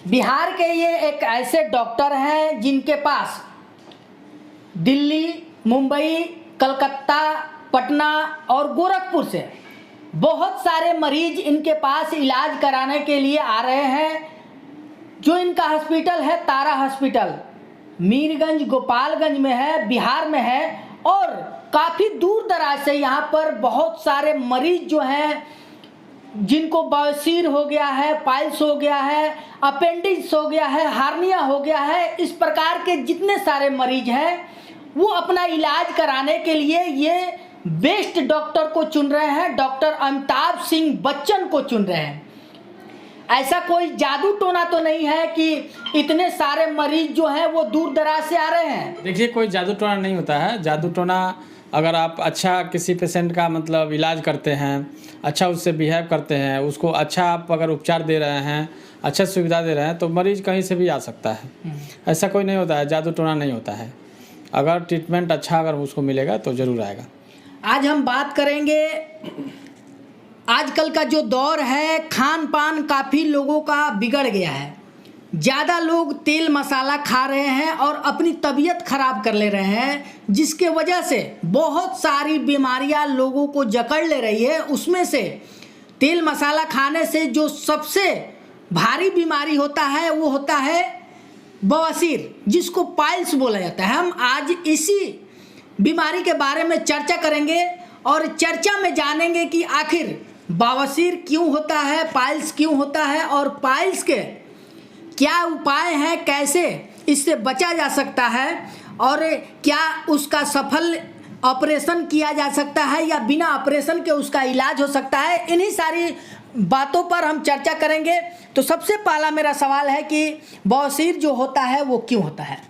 बिहार के ये एक ऐसे डॉक्टर हैं जिनके पास दिल्ली, मुंबई, कलकत्ता, पटना और गोरखपुर से बहुत सारे मरीज इनके पास इलाज कराने के लिए आ रहे हैं। जो इनका हॉस्पिटल है तारा हॉस्पिटल, मीरगंज गोपालगंज में है, बिहार में है। और काफ़ी दूर दराज से यहाँ पर बहुत सारे मरीज जो हैं, जिनको बवासीर हो गया है, पाइल्स हो गया है, अपेंडिक्स हो गया है, हार्निया हो गया है, इस प्रकार के जितने सारे मरीज हैं वो अपना इलाज कराने के लिए ये बेस्ट डॉक्टर को चुन रहे हैं, डॉक्टर अमिताभ सिंह बच्चन को चुन रहे हैं। ऐसा कोई जादू टोना तो नहीं है कि इतने सारे मरीज जो हैं वो दूर दराज से आ रहे हैं। देखिए, कोई जादू टोना नहीं होता है। जादू टोना अगर आप अच्छा किसी पेशेंट का मतलब इलाज करते हैं, अच्छा उससे बिहेव करते हैं, उसको अच्छा आप अगर उपचार दे रहे हैं, अच्छा सुविधा दे रहे हैं, तो मरीज कहीं से भी आ सकता है। ऐसा कोई नहीं होता है, जादू टोना नहीं होता है। अगर ट्रीटमेंट अच्छा अगर उसको मिलेगा तो ज़रूर आएगा। आज हम बात करेंगे, आजकल का जो दौर है, खान पान काफ़ी लोगों का बिगड़ गया है। ज़्यादा लोग तेल मसाला खा रहे हैं और अपनी तबीयत खराब कर ले रहे हैं, जिसके वजह से बहुत सारी बीमारियां लोगों को जकड़ ले रही है। उसमें से तेल मसाला खाने से जो सबसे भारी बीमारी होता है वो होता है बवासीर, जिसको पाइल्स बोला जाता है। हम आज इसी बीमारी के बारे में चर्चा करेंगे और चर्चा में जानेंगे कि आखिर बवासीर क्यों होता है, पाइल्स क्यों होता है और पाइल्स के क्या उपाय हैं, कैसे इससे बचा जा सकता है और क्या उसका सफल ऑपरेशन किया जा सकता है या बिना ऑपरेशन के उसका इलाज हो सकता है। इन्हीं सारी बातों पर हम चर्चा करेंगे। तो सबसे पहला मेरा सवाल है कि बवासीर जो होता है वो क्यों होता है?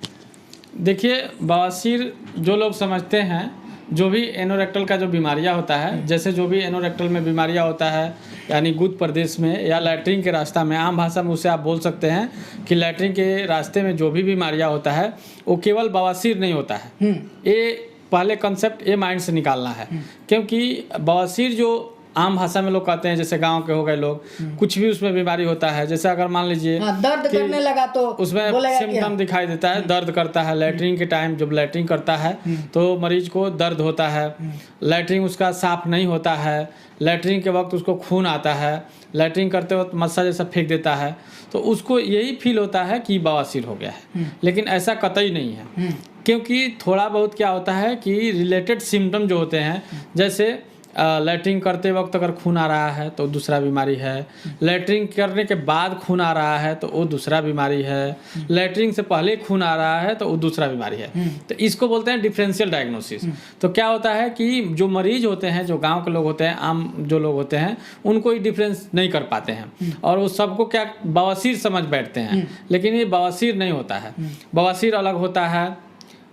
देखिए, बवासीर जो लोग समझते हैं, जो भी एनोरेक्टल का जो बीमारियां होता है, जैसे जो भी एनोरेक्टल में बीमारियां होता है, यानी गुद प्रदेश में या लैट्रिन के रास्ता में, आम भाषा में उसे आप बोल सकते हैं कि लैट्रिन के रास्ते में जो भी बीमारियां होता है वो केवल बवासीर नहीं होता है। ये पहले कंसेप्ट ये माइंड से निकालना है, क्योंकि बवासीर जो आम भाषा में लोग कहते हैं, जैसे गांव के हो गए लोग, कुछ भी उसमें बीमारी होता है। जैसे अगर मान लीजिए दर्द करने लगा तो उसमें सिम्टम दिखाई देता है, दर्द करता है। लैट्रिन के टाइम जब लैट्रिन करता है तो मरीज को दर्द होता है, लैट्रिन उसका साफ नहीं होता है, लैट्रिन के वक्त उसको खून आता है, लैट्रिन करते वक्त मस्सा जैसा फेंक देता है, तो उसको यही फील होता है कि बवासीर हो गया है। लेकिन ऐसा कतई नहीं है, क्योंकि थोड़ा बहुत क्या होता है कि रिलेटेड सिम्टम जो होते हैं, जैसे लैट्रिन करते वक्त अगर खून आ रहा है तो दूसरा बीमारी है, लैट्रिन करने के बाद खून आ रहा है तो वो दूसरा बीमारी है, लैट्रिन से पहले खून आ रहा है तो वो दूसरा बीमारी है। तो इसको बोलते हैं डिफरेंशियल डायग्नोसिस। तो क्या होता है कि जो मरीज होते हैं, जो गांव के लोग होते हैं, आम जो लोग होते हैं, उनको ही डिफरेंस नहीं कर पाते हैं और वो सबको क्या बवासीर समझ बैठते हैं। लेकिन ये बवासीर नहीं होता है। बवासीर अलग होता है,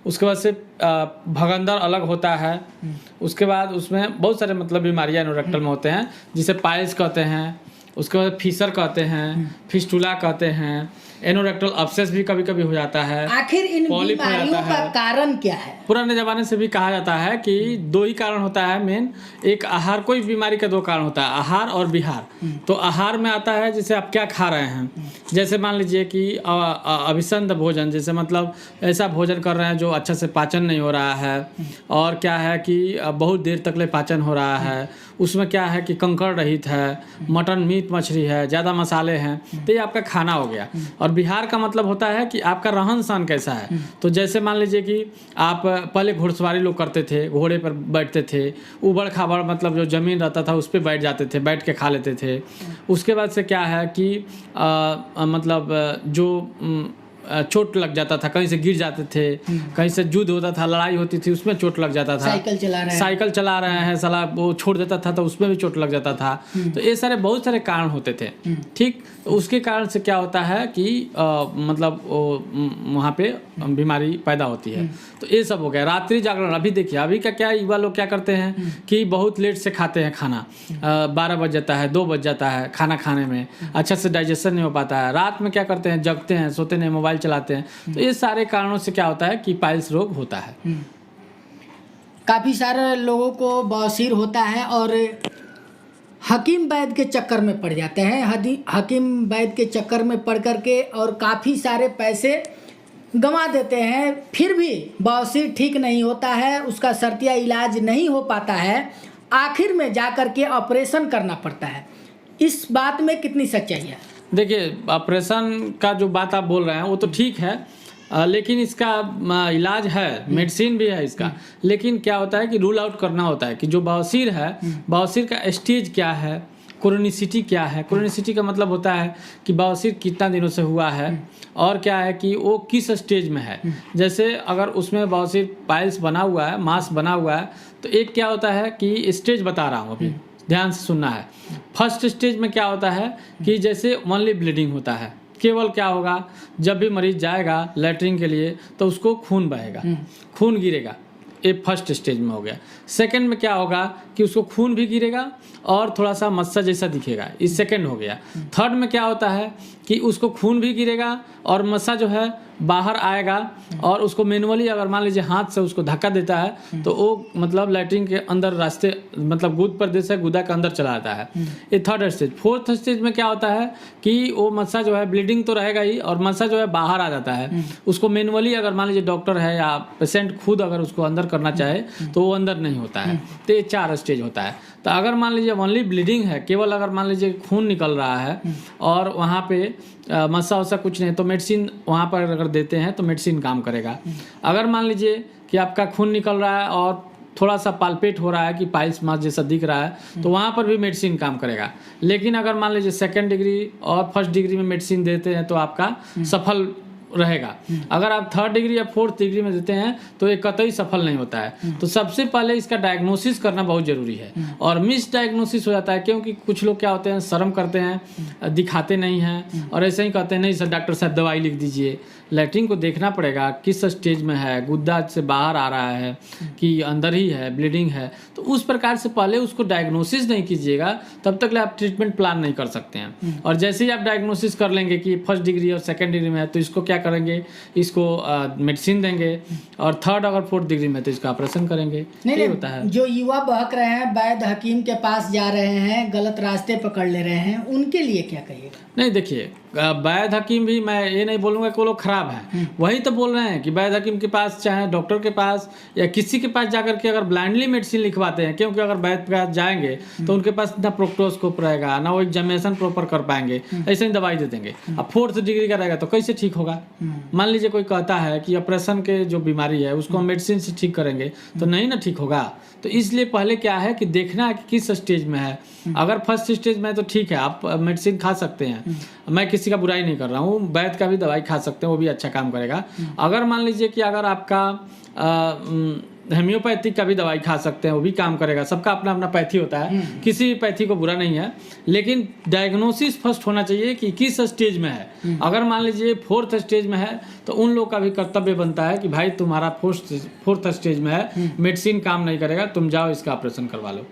उसके बाद से भगंदर अलग होता है, उसके बाद उसमें बहुत सारे मतलब बीमारियां एनोरेक्टल में होते हैं, जिसे पाइल्स कहते हैं, उसके बाद फिशर कहते हैं, फिस्टुला कहते हैं, एनोरेक्टल अब्सेस भी कभी कभी हो जाता है। आखिर इन बीमारियों का कारण क्या है? पुराने जमाने से भी कहा जाता है कि दो ही कारण होता है मेन। एक आहार, कोई बीमारी का दो कारण होता है, आहार और विहार। तो आहार में आता है जैसे आप क्या खा रहे हैं, जैसे मान लीजिए कि अभिसंध भोजन, जैसे मतलब ऐसा भोजन कर रहे हैं जो अच्छा से पाचन नहीं हो रहा है, और क्या है कि बहुत देर तक ले पाचन हो रहा है, उसमें क्या है कि कंकड़ रहित है, मटन मीट मछली है, ज़्यादा मसाले हैं, तो ये आपका खाना हो गया। और बिहार का मतलब होता है कि आपका रहन सहन कैसा है। तो जैसे मान लीजिए कि आप पहले घुड़सवारी लोग करते थे, घोड़े पर बैठते थे, उबड़ खाबड़ मतलब जो ज़मीन रहता था उस पर बैठ जाते थे, बैठ के खा लेते थे। उसके बाद से क्या है कि मतलब जो चोट लग जाता था, कहीं से गिर जाते थे, कहीं से युद्ध होता था, लड़ाई होती थी, उसमें चोट लग जाता था। साइकिल चला रहे हैं, साला वो छोड़ देता था तो उसमें भी चोट लग जाता था। तो ये सारे बहुत सारे कारण होते थे। ठीक, तो उसके कारण से क्या होता है कि मतलब वहाँ पे बीमारी पैदा होती है। तो ये सब हो गया। रात्रि जागरण, अभी देखिए अभी का क्या युवा लोग क्या करते हैं कि बहुत लेट से खाते हैं खाना, 12 बज जाता है, 2 बज जाता है खाना खाने में, अच्छा से डाइजेशन नहीं हो पाता है। रात में क्या करते हैं, जगते हैं, सोते नहीं, मोबाइल चलाते हैं। तो ये सारे कारणों से क्या होता है कि पाइल्स रोग होता है। काफ़ी सारे लोगों को बवासीर होता है और हकीम वैद्य के चक्कर में पड़ जाते हैं। हकीम वैद्य के चक्कर में पड़ करके और काफ़ी सारे पैसे गंवा देते हैं, फिर भी बवासीर ठीक नहीं होता है, उसका शर्तिया इलाज नहीं हो पाता है, आखिर में जा कर के ऑपरेशन करना पड़ता है। इस बात में कितनी सच्चाई है? देखिए, ऑपरेशन का जो बात आप बोल रहे हैं वो तो ठीक है, लेकिन इसका इलाज है, मेडिसिन भी है इसका। लेकिन क्या होता है कि रूल आउट करना होता है कि जो बवासीर है, बवासीर का स्टेज क्या है, क्रोनिसिटी क्या है। क्रोनिसिटी का मतलब होता है कि बवासीर कितना दिनों से हुआ है और क्या है कि वो किस स्टेज में है। जैसे अगर उसमें बवासीर पाइल्स बना हुआ है, मास बना हुआ है, तो एक क्या होता है कि स्टेज बता रहा हूँ, अभी ध्यान से सुनना है। फर्स्ट स्टेज में क्या होता है कि जैसे ओनली ब्लीडिंग होता है, केवल क्या होगा, जब भी मरीज जाएगा लैट्रिन के लिए तो उसको खून बहेगा, खून गिरेगा, ये फर्स्ट स्टेज में हो गया। सेकंड में क्या होगा कि उसको खून भी गिरेगा और थोड़ा सा मस्सा जैसा दिखेगा, इस सेकंड हो गया। थर्ड में क्या होता है कि उसको खून भी गिरेगा और मस्सा जो है बाहर आएगा और उसको मैनुअली अगर मान लीजिए हाथ से उसको धक्का देता है तो वो मतलब लैट्रिन के अंदर रास्ते मतलब गुद प्रदेश से गुदा के अंदर चला जाता है। ये थर्ड स्टेज। फोर्थ स्टेज में क्या होता है कि वो मस्सा जो है ब्लीडिंग तो रहेगा ही और मस्सा जो है बाहर आ जाता है। उसको मैनुअली अगर मान लीजिए डॉक्टर है या पेशेंट खुद अगर उसको अंदर करना चाहे तो वो अंदर नहीं होता है। तो ये 4 स्टेज होता है। तो अगर मान लीजिए ओनली ब्लीडिंग है, केवल अगर मान लीजिए खून निकल रहा है और वहाँ पे मस्सा वस्सा कुछ नहीं, तो मेडिसिन वहाँ पर अगर देते हैं तो मेडिसिन काम करेगा। अगर मान लीजिए कि आपका खून निकल रहा है और थोड़ा सा पाल्पेट हो रहा है कि पाइल्स मास जैसा दिख रहा है तो वहाँ पर भी मेडिसिन काम करेगा। लेकिन अगर मान लीजिए सेकंड डिग्री और फर्स्ट डिग्री में मेडिसिन देते हैं तो आपका सफल रहेगा। अगर आप थर्ड डिग्री या फोर्थ डिग्री में देते हैं तो ये कतई सफल नहीं होता है। तो सबसे पहले इसका डायग्नोसिस करना बहुत ज़रूरी है और मिस डायग्नोसिस हो जाता है, क्योंकि कुछ लोग क्या होते हैं शर्म करते हैं, दिखाते नहीं हैं और ऐसे ही कहते हैं नहीं सर डॉक्टर साहब दवाई लिख दीजिए। लैट्रिन को देखना पड़ेगा किस स्टेज में है, गुद्दा से बाहर आ रहा है कि अंदर ही है, ब्लीडिंग है। तो उस प्रकार से पहले उसको डायग्नोसिस नहीं कीजिएगा तब तक आप ट्रीटमेंट प्लान नहीं कर सकते हैं। और जैसे ही आप डायग्नोसिस कर लेंगे कि फर्स्ट डिग्री और सेकंड डिग्री में है तो इसको क्या करेंगे, इसको मेडिसिन देंगे और थर्ड अगर फोर्थ डिग्री में तो इसका ऑपरेशन करेंगे। नहीं होता है। जो युवा बहक रहे हैं, वैद्य हकीम के पास जा रहे हैं, गलत रास्ते पकड़ ले रहे हैं, उनके लिए क्या कहिएगा? नहीं देखिए, वैद्य हकीम भी मैं ये नहीं बोलूँगा कि वो लोग खराब हैं, वही तो बोल रहे हैं कि वैद्य हकीम के पास चाहे डॉक्टर के पास या किसी के पास जाकर के अगर ब्लाइंडली मेडिसिन लिखवाते हैं, क्योंकि अगर वैद्य के पास जाएंगे तो उनके पास ना प्रोक्टोस्कोप रहेगा ना वो एग्जामिनेशन प्रॉपर कर पाएंगे, ऐसे ही दवाई दे देंगे। अब फोर्थ डिग्री का रहेगा तो कैसे ठीक होगा? मान लीजिए कोई कहता है कि ऑपरेशन के जो बीमारी है उसको हम मेडिसिन से ठीक करेंगे तो नहीं ना ठीक होगा। तो इसलिए पहले क्या है कि देखना है कि किस स्टेज में है। अगर फर्स्ट स्टेज में है तो ठीक है, आप मेडिसिन खा सकते हैं, मैं किसी का बुराई नहीं कर रहा हूँ, वैद्य का भी दवाई खा सकते हैं, वो भी अच्छा काम करेगा। अगर मान लीजिए कि अगर आपका होम्योपैथिक का भी दवाई खा सकते हैं, वो भी काम करेगा। सबका अपना अपना पैथी होता है, किसी भी पैथी को बुरा नहीं है, लेकिन डायग्नोसिस फर्स्ट होना चाहिए कि किस स्टेज में है। अगर मान लीजिए फोर्थ स्टेज में है तो उन लोग का भी कर्तव्य बनता है कि भाई तुम्हारा फोर्थ स्टेज में है, मेडिसिन काम नहीं करेगा, तुम जाओ इसका ऑपरेशन करवा लो।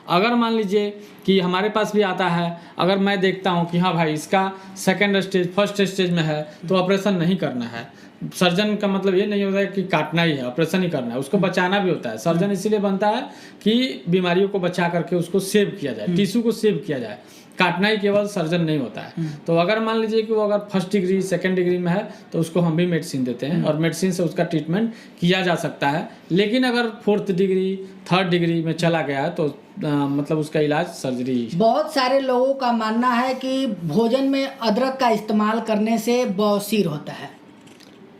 अगर मान लीजिए कि हमारे पास भी आता है, अगर मैं देखता हूँ कि हाँ भाई इसका सेकंड स्टेज फर्स्ट स्टेज में है तो ऑपरेशन नहीं करना है। सर्जन का मतलब ये नहीं होता है कि काटना ही है, ऑपरेशन ही करना है, उसको बचाना भी होता है। सर्जन इसीलिए बनता है कि बीमारियों को बचा करके उसको सेव किया जाए, टिश्यू को सेव किया जाए, काटना ही केवल सर्जन नहीं होता है। तो अगर मान लीजिए कि वो अगर फर्स्ट डिग्री सेकंड डिग्री में है तो उसको हम भी मेडिसिन देते हैं और मेडिसिन से उसका ट्रीटमेंट किया जा सकता है। लेकिन अगर फोर्थ डिग्री थर्ड डिग्री में चला गया है तो मतलब उसका इलाज सर्जरी। बहुत सारे लोगों का मानना है कि भोजन में अदरक का इस्तेमाल करने से बवासीर होता है।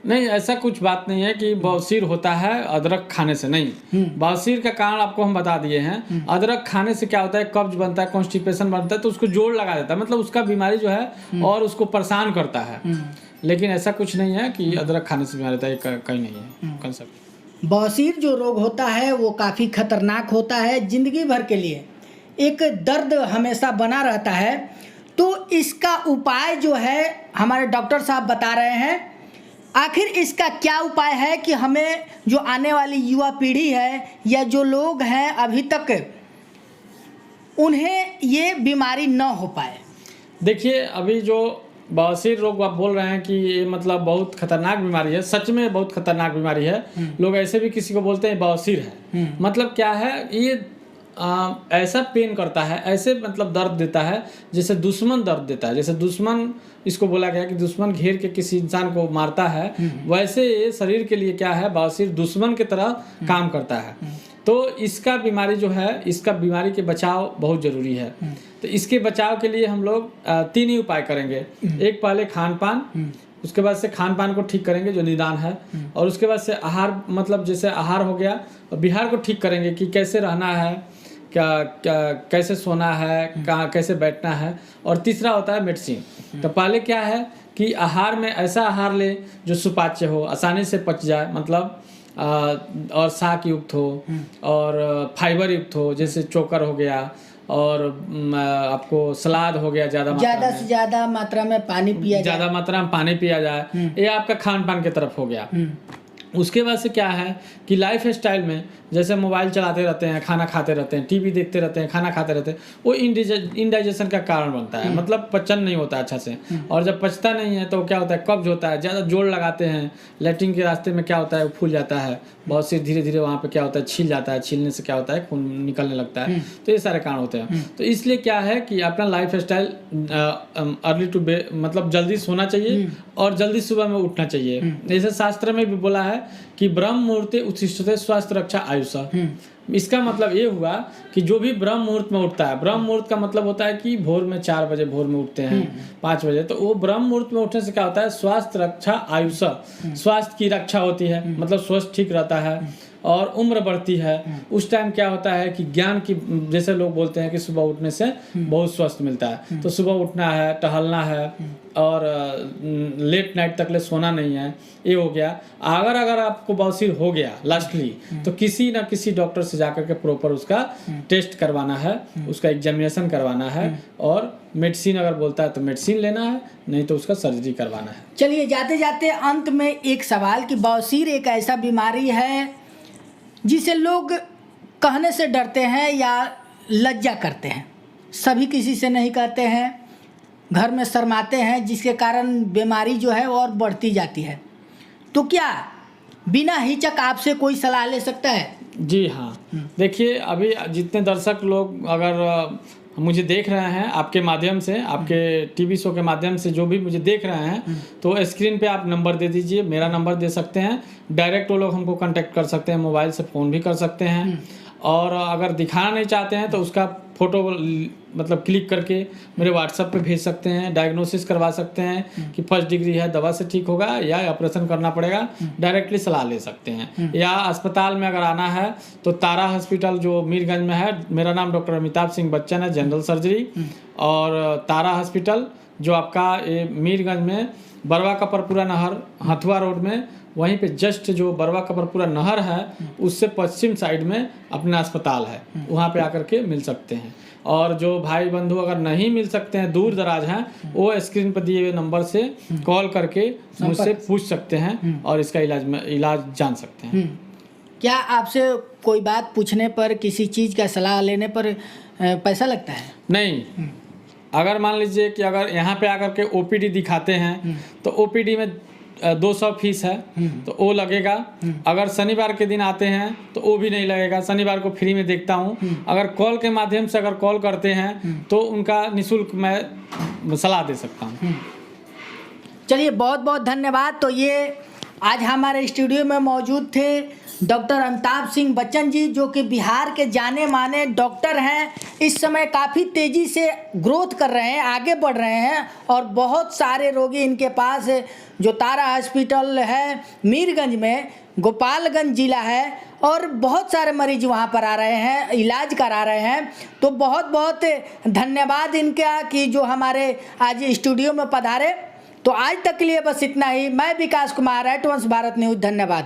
नहीं, ऐसा कुछ बात नहीं है कि बवासीर होता है अदरक खाने से, नहीं। बवासीर का कारण आपको हम बता दिए हैं। अदरक खाने से क्या होता है, कब्ज बनता है, कॉन्स्टिपेशन बनता है, तो उसको जोड़ लगा देता है, मतलब उसका बीमारी जो है और उसको परेशान करता है। लेकिन ऐसा कुछ नहीं है कि अदरक खाने से बीमारी होता है, कहीं नहीं है कंसेप्ट। बवासीर जो रोग होता है वो काफ़ी खतरनाक होता है, जिंदगी भर के लिए एक दर्द हमेशा बना रहता है। तो इसका उपाय जो है हमारे डॉक्टर साहब बता रहे हैं। आखिर इसका क्या उपाय है कि हमें जो आने वाली युवा पीढ़ी है या जो लोग हैं अभी तक उन्हें ये बीमारी न हो पाए? देखिए, अभी जो बवासीर रोग आप बोल रहे हैं कि ये मतलब बहुत खतरनाक बीमारी है, सच में बहुत खतरनाक बीमारी है। लोग ऐसे भी किसी को बोलते हैं बवासीर है। मतलब क्या है, ये ऐसा पेन करता है, ऐसे मतलब दर्द देता है जैसे दुश्मन दर्द देता है। जैसे दुश्मन, इसको बोला गया कि दुश्मन घेर के किसी इंसान को मारता है, वैसे शरीर के लिए क्या है, बवासीर दुश्मन की तरह काम करता है। तो इसका बीमारी जो है, इसका बीमारी के बचाव बहुत ज़रूरी है। तो इसके बचाव के लिए हम लोग 3 ही उपाय करेंगे। एक, पहले खान पान, उसके बाद से खान पान को ठीक करेंगे जो निदान है, और उसके बाद से आहार, मतलब जैसे आहार हो गया, और बिहार को ठीक करेंगे कि कैसे रहना है, क्या कैसे सोना है, कहाँ कैसे बैठना है, और तीसरा होता है मेडिसिन। तो पहले क्या है कि आहार में ऐसा आहार ले जो सुपाच्य हो, आसानी से पच जाए, मतलब और शाक युक्त हो और फाइबर युक्त हो, जैसे चोकर हो गया, और आपको सलाद हो गया, ज़्यादा से ज़्यादा मात्रा में पानी पिया जाए, ज़्यादा मात्रा में पानी पिया जाए। ये आपका खान पान की तरफ हो गया। उसके बाद से क्या है कि लाइफ स्टाइल में जैसे मोबाइल चलाते रहते हैं, खाना खाते रहते हैं, टीवी देखते रहते हैं, खाना खाते रहते हैं, वो इंडाइजेशन का कारण बनता है, मतलब पचन नहीं होता अच्छा से। और जब पचता नहीं है तो क्या होता है, कब्ज होता है, ज़्यादा जोर लगाते हैं, लैट्रिन के रास्ते में क्या होता है, वो फूल जाता है, बहुत से धीरे धीरे वहाँ पे क्या होता है, छील जाता है, छीलने से क्या होता है, खून निकलने लगता है। तो ये सारे कारण होते हैं। तो इसलिए क्या है कि अपना लाइफ स्टाइल अर्ली टू मतलब जल्दी सोना चाहिए और जल्दी सुबह में उठना चाहिए। जैसे शास्त्र में भी बोला है कि ब्रह्म मुहूर्ते उत्तिष्ठते स्वास्थ्य रक्षा आयुष। इसका मतलब ये हुआ कि जो भी ब्रह्म मुहूर्त में उठता है, ब्रह्म मुहूर्त का मतलब होता है कि भोर में 4 बजे भोर में उठते हैं, 5 बजे, तो वो ब्रह्म मुहूर्त में उठने से क्या होता है, स्वास्थ्य रक्षा आयुष, स्वास्थ्य की रक्षा होती है, मतलब स्वास्थ्य ठीक रहता है और उम्र बढ़ती है। उस टाइम क्या होता है कि ज्ञान की, जैसे लोग बोलते हैं कि सुबह उठने से बहुत स्वस्थ मिलता है, तो सुबह उठना है, टहलना है, और लेट नाइट तक ले सोना नहीं है। ये हो गया। अगर आपको बवासीर हो गया लास्टली, तो किसी ना किसी डॉक्टर से जाकर के प्रॉपर उसका टेस्ट करवाना है, उसका एग्जामिनेशन करवाना है, और मेडिसिन अगर बोलता है तो मेडिसिन लेना है, नहीं तो उसका सर्जरी करवाना है। चलिए, जाते जाते अंत में एक सवाल कि बवासीर एक ऐसा बीमारी है जिसे लोग कहने से डरते हैं या लज्जा करते हैं, सभी किसी से नहीं कहते हैं, घर में शर्माते हैं, जिसके कारण बीमारी जो है और बढ़ती जाती है। तो क्या बिना हिचक आपसे कोई सलाह ले सकता है? जी हाँ, देखिए, अभी जितने दर्शक लोग अगर मुझे देख रहे हैं आपके माध्यम से, आपके टीवी शो के माध्यम से जो भी मुझे देख रहे हैं, तो स्क्रीन पे आप नंबर दे दीजिए, मेरा नंबर दे सकते हैं, डायरेक्ट वो लोग हमको कांटेक्ट कर सकते हैं, मोबाइल से फ़ोन भी कर सकते हैं। और अगर दिखाना नहीं चाहते हैं तो उसका फ़ोटो मतलब क्लिक करके मेरे व्हाट्सएप पे भेज सकते हैं, डायग्नोसिस करवा सकते हैं कि फर्स्ट डिग्री है, दवा से ठीक होगा या ऑपरेशन करना पड़ेगा, डायरेक्टली सलाह ले सकते हैं। या अस्पताल में अगर आना है तो तारा हॉस्पिटल जो मीरगंज में है, मेरा नाम डॉक्टर अमिताभ सिंह बच्चन है, जनरल सर्जरी, और तारा हॉस्पिटल जो आपका मीरगंज में बरवा कपरपुरा नहर हथुआ रोड में, वहीं पे जस्ट जो बरवा कपरपुरा नहर है उससे पश्चिम साइड में अपना अस्पताल है, वहाँ पे आकर के मिल सकते हैं। और जो भाई बंधु अगर नहीं मिल सकते हैं, दूर दराज हैं, वो स्क्रीन पर दिए हुए नंबर से कॉल करके मुझसे पूछ सकते हैं और इसका इलाज जान सकते हैं। क्या आपसे कोई बात पूछने पर, किसी चीज़ का सलाह लेने पर पैसा लगता है? नहीं। अगर मान लीजिए कि अगर यहाँ पे आकर के ओपीडी दिखाते हैं तो ओपीडी में 200 फीस है, तो वो लगेगा। अगर शनिवार के दिन आते हैं तो वो भी नहीं लगेगा, शनिवार को फ्री में देखता हूँ। अगर कॉल के माध्यम से अगर कॉल करते हैं तो उनका निःशुल्क मैं सलाह दे सकता हूँ। चलिए, बहुत बहुत धन्यवाद। तो ये आज हमारे स्टूडियो में मौजूद थे डॉक्टर अमिताभ सिंह बच्चन जी, जो कि बिहार के जाने माने डॉक्टर हैं। इस समय काफ़ी तेज़ी से ग्रोथ कर रहे हैं, आगे बढ़ रहे हैं, और बहुत सारे रोगी इनके पास जो तारा हॉस्पिटल है मीरगंज में, गोपालगंज जिला है, और बहुत सारे मरीज वहाँ पर आ रहे हैं, इलाज करा रहे हैं। तो बहुत बहुत धन्यवाद इनका कि जो हमारे आज स्टूडियो में पधारे। तो आज तक के लिए बस इतना ही। मैं विकास कुमार, एट वंस भारत न्यूज़, धन्यवाद।